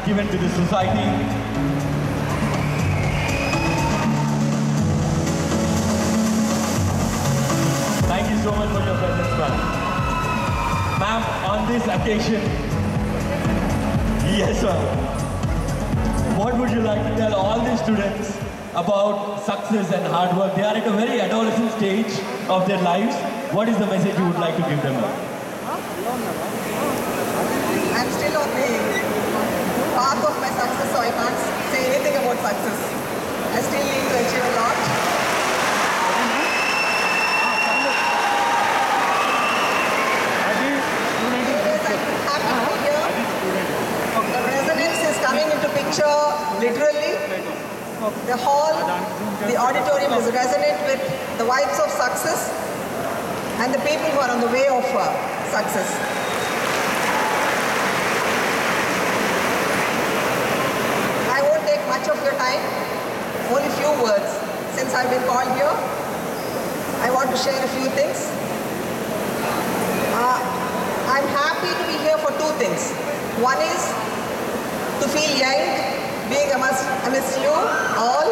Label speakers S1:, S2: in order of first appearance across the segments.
S1: given to the society. Thank you so much for your presence, ma'am. Ma'am, on this occasion, yes, sir. What would you like to tell all the students about success and hard work? They are at a very adolescent stage of their lives. What is the message you would like to give them, ma'am?
S2: I'm still on the path of my success, so I can't say anything about success. I still need to achieve a lot. The resonance is coming into picture literally. The hall, the auditorium is resonant with the vibes of success and the people who are on the way of success. I won't take much of your time, only few words. Since I've been called here, I want to share a few things. I'm happy to be here for two things. One is to feel young, being amidst you all.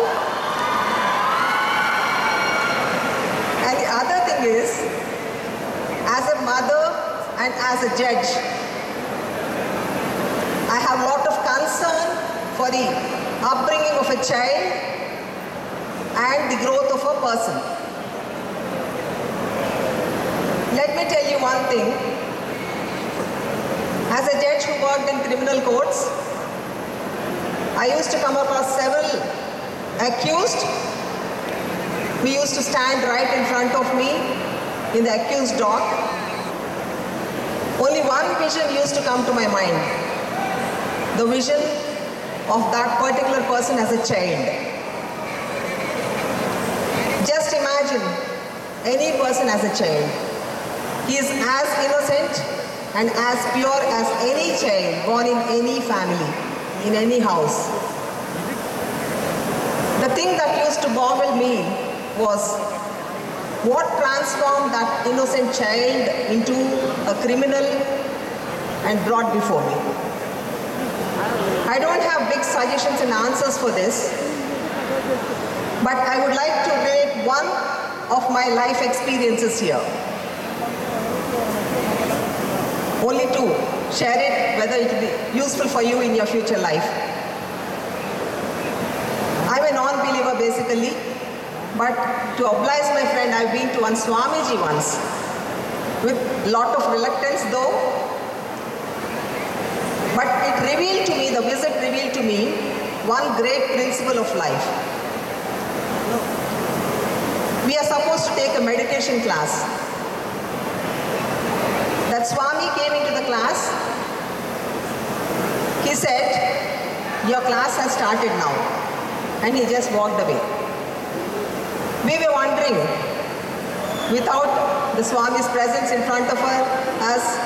S2: And the other thing is, as a mother and as a judge, I have a lot of concern for the upbringing of a child and the growth of a person. Let me tell you one thing. As a judge who worked in criminal courts, I used to come across several accused who used to stand right in front of me in the accused dock. Only one vision used to come to my mind. The vision of that particular person as a child. Just imagine any person as a child. He is as innocent and as pure as any child born in any family, in any house. The thing that used to boggle me was what transformed that innocent child into a criminal and brought before me. I don't have big suggestions and answers for this, but I would like to relate one of my life experiences here. Only two. Share it, whether it will be useful for you in your future life. I'm a non-believer basically, but to oblige my friend, I've been to one Swamiji once, with lot of reluctance though. But it revealed to me, the visit revealed to me, one great principle of life. We are supposed to take a meditation class. That Swami came into the class. He said, your class has started now. And he just walked away. We were wondering, without the Swami's presence in front of us,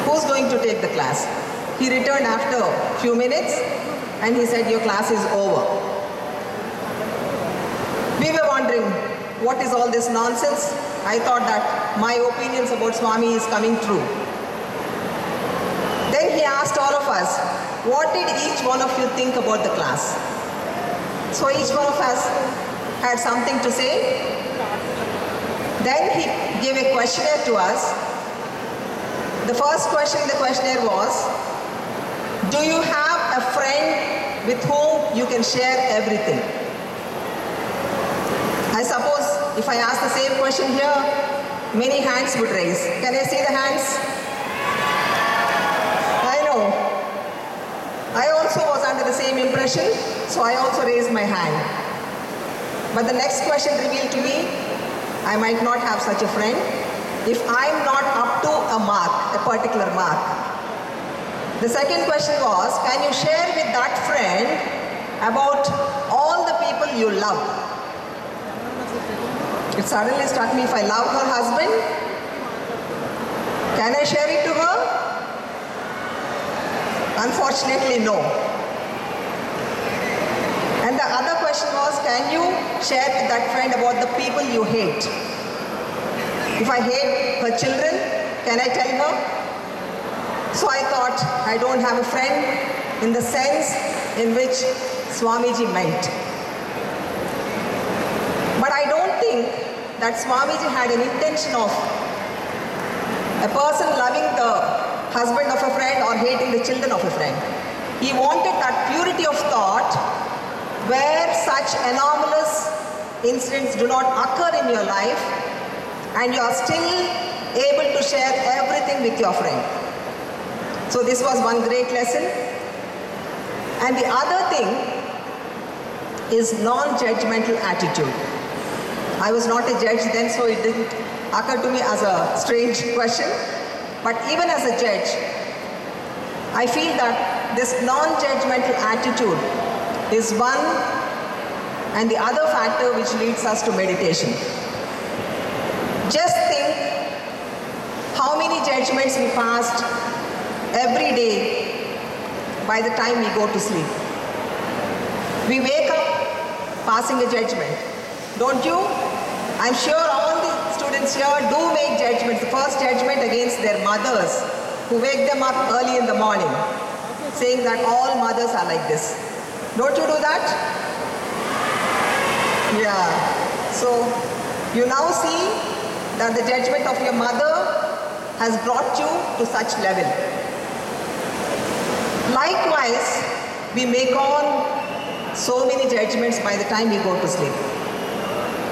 S2: who's going to take the class? He returned after a few minutes and he said, your class is over. We were wondering, what is all this nonsense? I thought that my opinions about Swami is coming true. Then he asked all of us, what did each one of you think about the class? So each one of us had something to say. Then he gave a questionnaire to us. The first question in the questionnaire was, do you have a friend with whom you can share everything? I suppose if I ask the same question here, many hands would raise. Can I see the hands? I know. I also was under the same impression, so I also raised my hand. But the next question revealed to me, I might not have such a friend if I'm not up to a mark, a particular mark. The second question was, can you share with that friend about all the people you love? It suddenly struck me, if I love her husband, can I share it to her? Unfortunately, no. And the other question was, can you share with that friend about the people you hate? If I hate her children, can I tell her? So I thought, but I don't have a friend in the sense in which Swamiji meant. But I don't think that Swamiji had an intention of a person loving the husband of a friend or hating the children of a friend. He wanted that purity of thought where such anomalous incidents do not occur in your life and you are still able to share everything with your friend. So this was one great lesson. And the other thing is non-judgmental attitude. I was not a judge then, so it didn't occur to me as a strange question. But even as a judge, I feel that this non-judgmental attitude is one and the other factor which leads us to meditation. Just think how many judgments we passed every day by the time we go to sleep. We wake up passing a judgment, don't you? I'm sure all the students here do make judgments. The first judgment against their mothers who wake them up early in the morning, saying that all mothers are like this. Don't you do that? Yeah. So you now see that the judgment of your mother has brought you to such level. Likewise, we make on so many judgments by the time we go to sleep.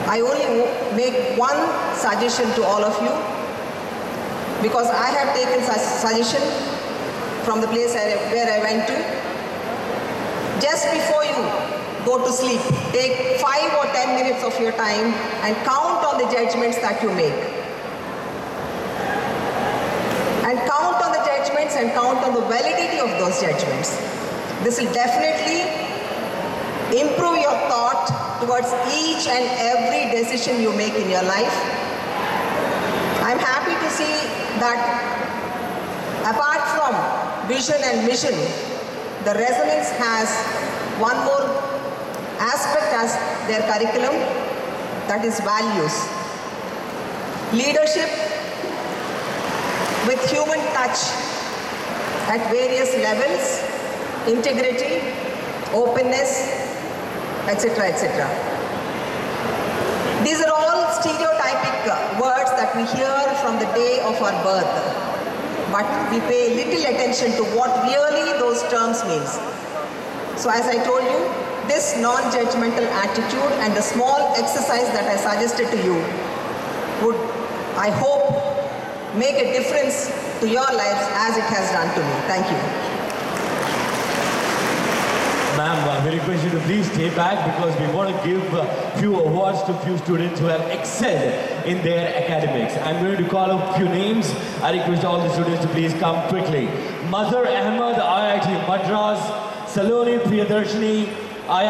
S2: I only make one suggestion to all of you, because I have taken such suggestion from the place where I went to. Just before you go to sleep, take 5 or 10 minutes of your time and count on the judgments that you make. And count on the judgments and count on the validity of those judgments. This will definitely improve your thought towards each and every decision you make in your life. I'm happy to see that apart from vision and mission, the Resonance has one more aspect as their curriculum, that is values. Leadership with human touch at various levels, integrity, openness, etc., etc. These are all stereotypic words that we hear from the day of our birth, but we pay little attention to what really those terms means. So as I told you, this non-judgmental attitude and the small exercise that I suggested to you would, I hope, make a difference to your lives as it has done to me. Thank you.
S1: Ma'am, we request you to please stay back because we want to give a few awards to few students who have excelled in their academics. I'm going to call up a few names. I request all the students to please come quickly. Mazhar Ahmad, IIT Madras, Saloni Priyadarshini, IIT